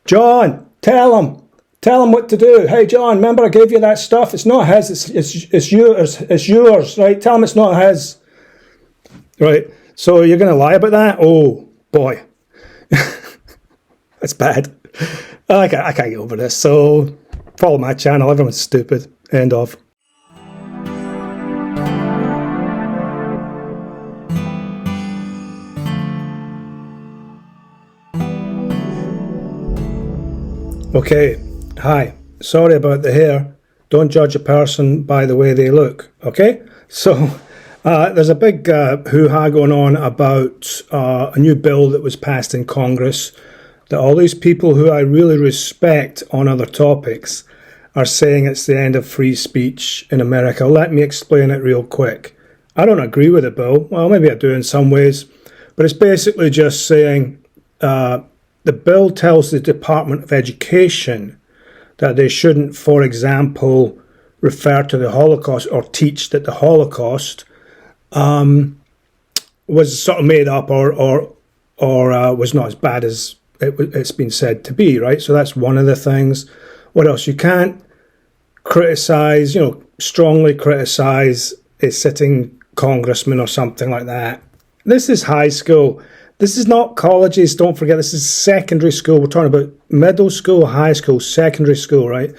John, tell him. Tell him what to do. Hey, John, remember I gave you that stuff? It's not his. It's yours. It's yours, right? Tell him it's not his. Right. So you're going to lie about that? Oh, boy. That's bad. I can't get over this. So follow my channel. Everyone's stupid. End of. Okay. Hi. Sorry about the hair. Don't judge a person by the way they look. Okay? So there's a big hoo-ha going on about a new bill that was passed in Congress that all these people who I really respect on other topics are saying it's the end of free speech in America. Let me explain it real quick. I don't agree with the bill. Well, maybe I do in some ways. But it's basically just saying the bill tells the Department of Education that they shouldn't, for example, refer to the Holocaust or teach that the Holocaust was sort of made up or was not as bad as it's been said to be, right? So that's one of the things. What else? You can't criticize, strongly criticize a sitting congressman or something like that. This is high school. This is not colleges. Don't forget, this is secondary school. We're talking about middle school, high school, secondary school, right?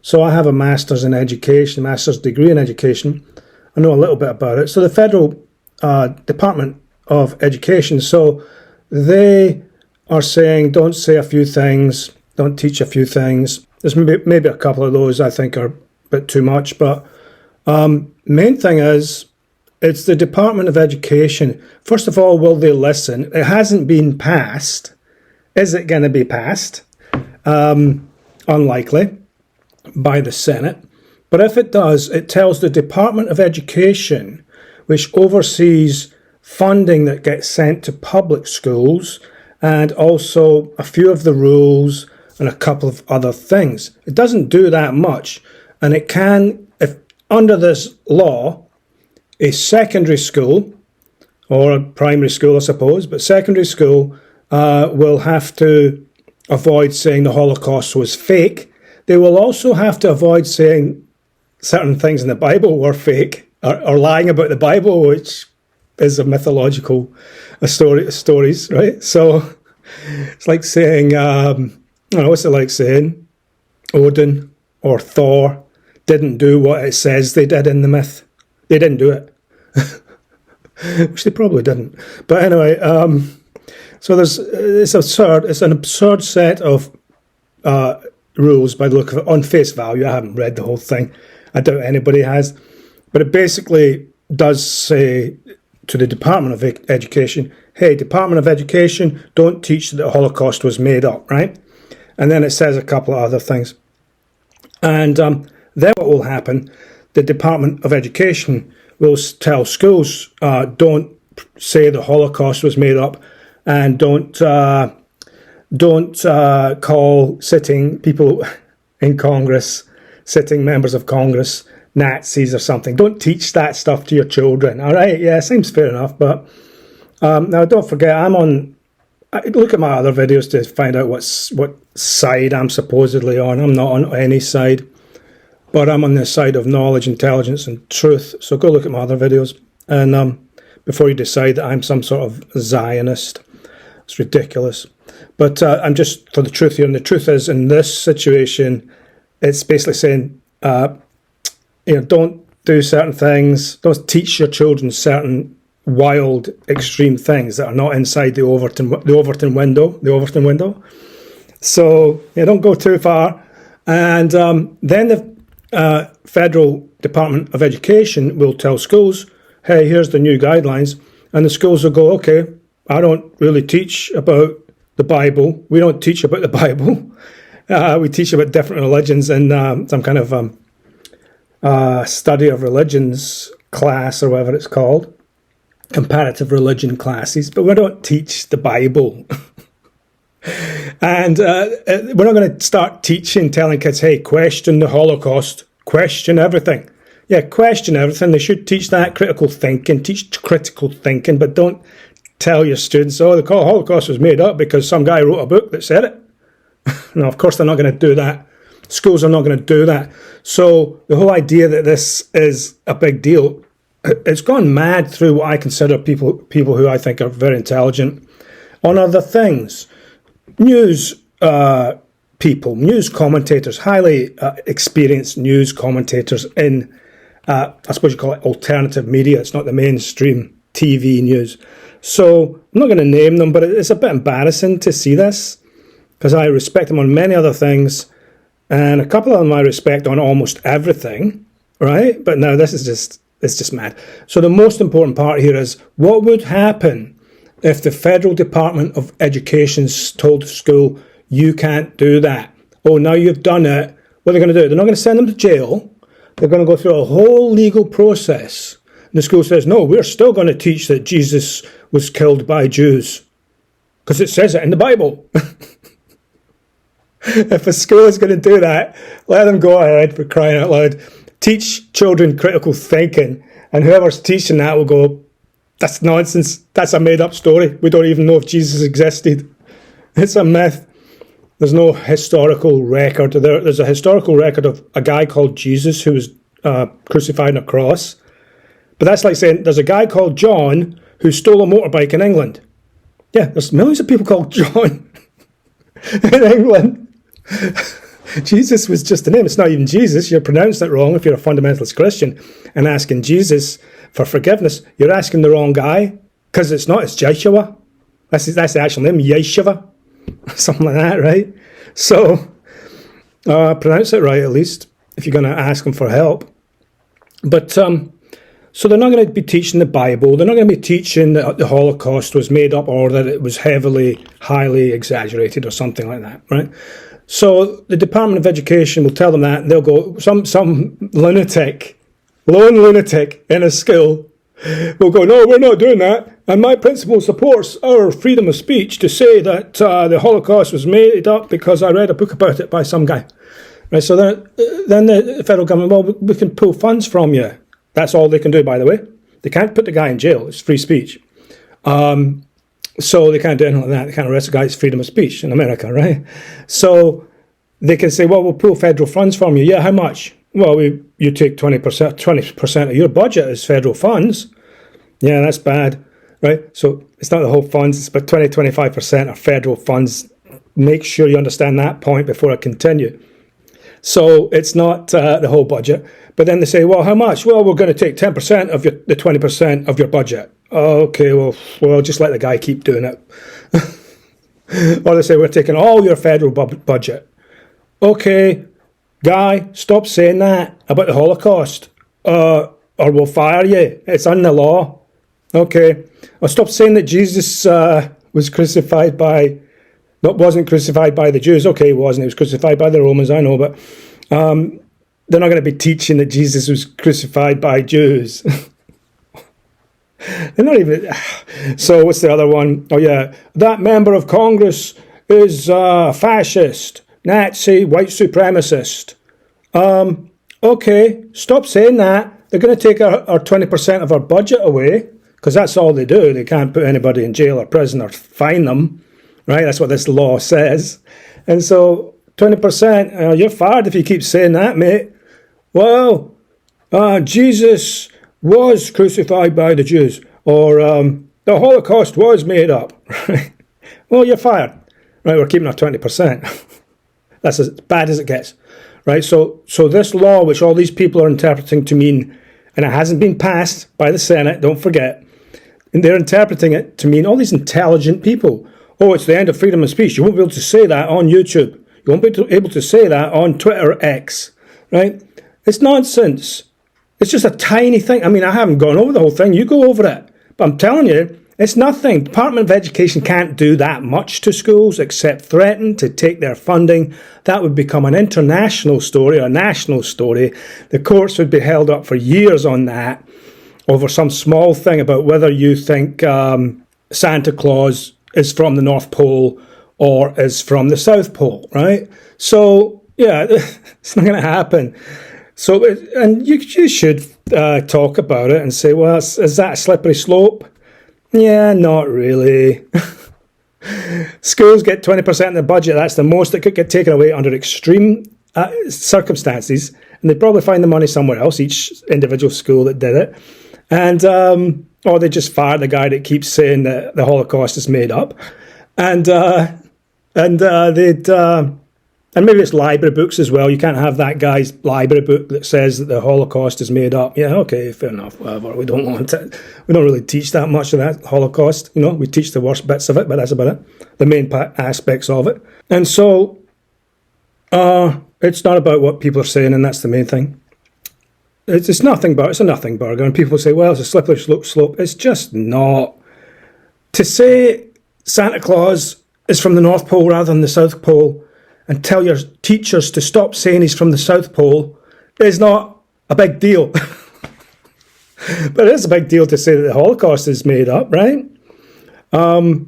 So I have a master's in education, master's degree in education. I know a little bit about it. So the federal Department of Education, so they are saying don't say a few things, don't teach a few things. There's maybe a couple of those I think are a bit too much, but main thing is it's the Department of Education. First of all, will they listen? It hasn't been passed. Is it going to be passed? Unlikely by the Senate. But if it does, it tells the Department of Education, which oversees funding that gets sent to public schools, and also a few of the rules and a couple of other things. It doesn't do that much. And it can, if under this law, a secondary school, or a primary school, I suppose, but secondary school will have to avoid saying the Holocaust was fake. They will also have to avoid saying certain things in the Bible were fake, or lying about the Bible, which is a mythological stories, right? So it's like saying, I don't know, what's it like saying Odin or Thor didn't do what it says they did in the myth? They didn't do it. Which they probably didn't. But anyway, so it's absurd. It's an absurd set of rules by the look of it, on face value. I haven't read the whole thing. I doubt anybody has. But it basically does say to the Department of Education, hey, Department of Education, don't teach that the Holocaust was made up, right? And then it says a couple of other things. And then what will happen, the Department of Education will tell schools, don't say the Holocaust was made up, and don't call sitting people in Congress, sitting members of Congress, Nazis or something. Don't teach that stuff to your children. All right, yeah, seems fair enough. But now don't forget, look at my other videos to find out what side I'm supposedly on. I'm not on any side, but I'm on the side of knowledge, intelligence, and truth. So go look at my other videos, and before you decide that I'm some sort of Zionist. It's ridiculous. But I'm just for the truth here, and the truth is, in this situation, it's basically saying, don't do certain things, don't teach your children certain wild, extreme things that are not inside the Overton window. So don't go too far. And then the Federal Department of Education will tell schools, hey, here's the new guidelines, and the schools will go, okay, I don't really teach about the Bible. We don't teach about the Bible. We teach about different religions in some kind of study of religions class or whatever it's called, comparative religion classes, but we don't teach the Bible. And we're not going to start telling kids, hey, question the Holocaust, question everything. Yeah, question everything. They should teach that critical thinking, but don't tell your students, oh, the Holocaust was made up because some guy wrote a book that said it. No, of course they're not going to do that. Schools are not going to do that. So the whole idea that this is a big deal, it's gone mad through what I consider people who I think are very intelligent on other things. News people, news commentators, highly experienced news commentators in, I suppose you call it alternative media. It's not the mainstream TV news. So I'm not going to name them, but it's a bit embarrassing to see this because I respect them on many other things. And a couple of them I respect on almost everything, right? But now this is it's just mad. So the most important part here is what would happen if the Federal Department of Education told the school, you can't do that. Oh, now you've done it. What are they going to do? They're not going to send them to jail. They're going to go through a whole legal process. And the school says, no, we're still going to teach that Jesus was killed by Jews because it says it in the Bible. If a school is going to do that, let them go ahead, for crying out loud. Teach children critical thinking, and whoever's teaching that will go, that's nonsense. That's a made-up story. We don't even know if Jesus existed. It's a myth. There's no historical record. There's a historical record of a guy called Jesus who was crucified on a cross. But that's like saying there's a guy called John who stole a motorbike in England. Yeah, there's millions of people called John in England. Jesus was just a name. It's not even Jesus. You're pronouncing it wrong if you're a fundamentalist Christian and asking Jesus for forgiveness. You're asking the wrong guy because it's not. It's Yeshua. That's the actual name, Yeshua. Something like that, right? So pronounce it right at least if you're going to ask him for help. But so they're not going to be teaching the Bible. They're not going to be teaching that the Holocaust was made up or that it was highly exaggerated or something like that, right? So the Department of Education will tell them that, and they'll go, some lunatic, lone lunatic in a school will go, no, we're not doing that. And my principal supports our freedom of speech to say that the Holocaust was made up because I read a book about it by some guy. Right, so then the federal government, well, we can pull funds from you. That's all they can do, by the way. They can't put the guy in jail. It's free speech. So they can't do anything like that. They can't arrest a guy. It's freedom of speech in America, right? So they can say, well, we'll pull federal funds from you. Yeah, how much? Well, you take 20% of your budget as federal funds. Yeah, that's bad, right? So it's not the whole funds. It's about 25% are federal funds. Make sure you understand that point before I continue. So it's not the whole budget. But then they say, well, how much? Well, we're going to take 10% of the 20% of your budget. Okay, well, just let the guy keep doing it. Or they say, we're taking all your federal budget. Okay, guy, stop saying that about the Holocaust, or we'll fire you. It's in the law. Okay, or stop saying that Jesus wasn't crucified by the Jews. Okay, he wasn't. He was crucified by the Romans, I know, but they're not going to be teaching that Jesus was crucified by Jews. They're not even. So what's the other one? Oh yeah, that member of Congress is fascist, Nazi, white supremacist. Okay, stop saying that. They're going to take our 20% of our budget away because that's all they do. They can't put anybody in jail or prison or fine them, right? That's what this law says. And so 20%, you're fired if you keep saying that, mate. Well, Jesus was crucified by the Jews, or the Holocaust was made up. Right? Well, you're fired. Right, we're keeping our 20%. That's as bad as it gets. Right, so this law, which all these people are interpreting to mean, and it hasn't been passed by the Senate, don't forget, and they're interpreting it to mean all these intelligent people. Oh, it's the end of freedom of speech. You won't be able to say that on YouTube. You won't be able to say that on Twitter X. Right? It's nonsense. It's just a tiny thing. I mean, I haven't gone over the whole thing. You go over it. But I'm telling you, it's nothing. Department of Education can't do that much to schools except threaten to take their funding. That would become an international story, a national story. The courts would be held up for years on that over some small thing about whether you think Santa Claus is from the North Pole or is from the South Pole, right? So, yeah, it's not going to happen. So, and you should talk about it and say, well, is that a slippery slope? Yeah, not really. Schools get 20% of the budget. That's the most that could get taken away under extreme circumstances. And they'd probably find the money somewhere else, each individual school that did it. And or they just fire the guy that keeps saying that the Holocaust is made up. And maybe it's library books as well. You can't have that guy's library book that says that the Holocaust is made up. Yeah, okay, fair enough. Whatever. We don't really teach that much of that Holocaust. We teach the worst bits of it, but that's about it. The main aspects of it. And so, it's not about what people are saying, and that's the main thing. It's a nothing burger, and people say, well, it's a slippery slope. It's just not. To say Santa Claus is from the North Pole rather than the South Pole, and tell your teachers to stop saying he's from the South Pole is not a big deal. But it is a big deal to say that the Holocaust is made up, right? But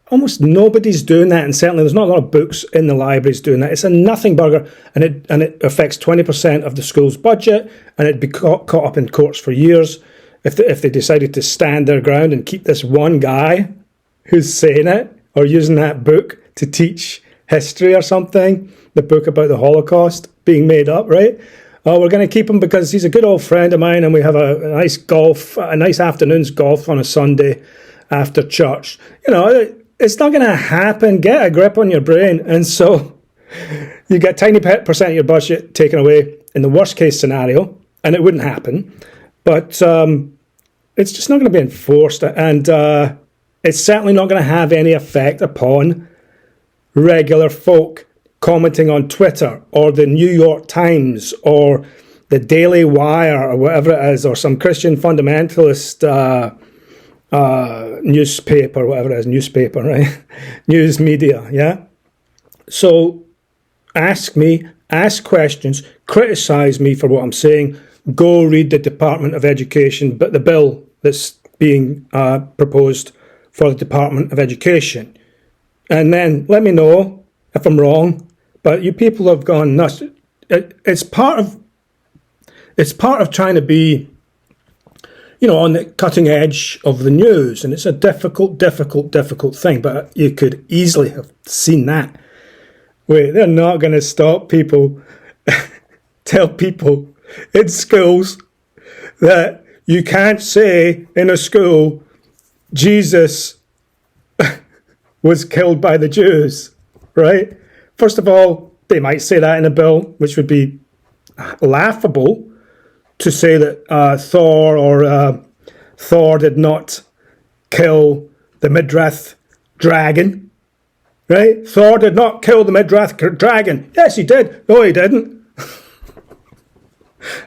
almost nobody's doing that, and certainly there's not a lot of books in the libraries doing that. It's a nothing burger, and it affects 20% of the school's budget, and it'd be caught up in courts for years if they decided to stand their ground and keep this one guy who's saying it or using that book to teach history or something, the book about the Holocaust being made up, right? Oh, we're going to keep him because he's a good old friend of mine, and we have a nice afternoon's golf on a Sunday after church. It's not going to happen. Get a grip on your brain. And so you get tiny percent of your budget taken away in the worst case scenario, and it wouldn't happen. But it's just not going to be enforced, and it's certainly not going to have any effect upon regular folk commenting on Twitter or the New York Times or the Daily Wire or whatever it is, or some Christian fundamentalist newspaper, whatever it is, right? News media, yeah? So ask questions, criticize me for what I'm saying, go read the Department of Education, but the bill that's being proposed for the Department of Education. And then let me know if I'm wrong. But you people have gone nuts. It's part of trying to be, on the cutting edge of the news. And it's a difficult thing. But you could easily have seen that. Wait, they're not going to stop people, tell people in schools that you can't say in a school, Jesus was killed by the Jews, right? First of all, they might say that in a bill, which would be laughable to say that Thor did not kill the Midrath dragon, right? Thor did not kill the Midrath dragon. Yes, he did. No, he didn't.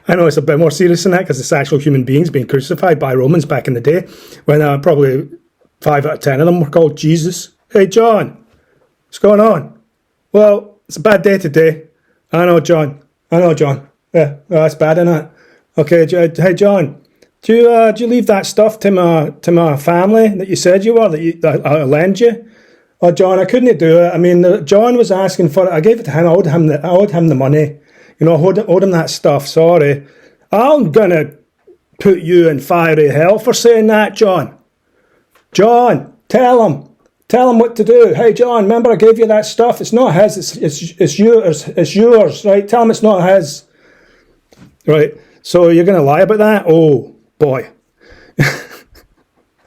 I know it's a bit more serious than that because it's actual human beings being crucified by Romans back in the day when probably 5 out of 10 of them were called Jesus. Hey, John, what's going on? Well, it's a bad day today. I know, John. Yeah, that's bad, isn't it? Okay, hey, John, do you leave that stuff to my family that you said you were, that I'll lend you? Oh, John, I couldn't do it. I mean, John was asking for it. I gave it to him. I owed him the money. I owed him that stuff. Sorry. I'm going to put you in fiery hell for saying that, John. John, tell him. Tell him what to do. Hey, John, remember I gave you that stuff? It's not his. It's yours. It's yours, right? Tell him it's not his. Right. So you're going to lie about that? Oh, boy.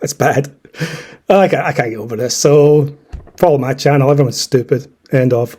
That's bad. I can't get over this. So follow my channel. Everyone's stupid. End of.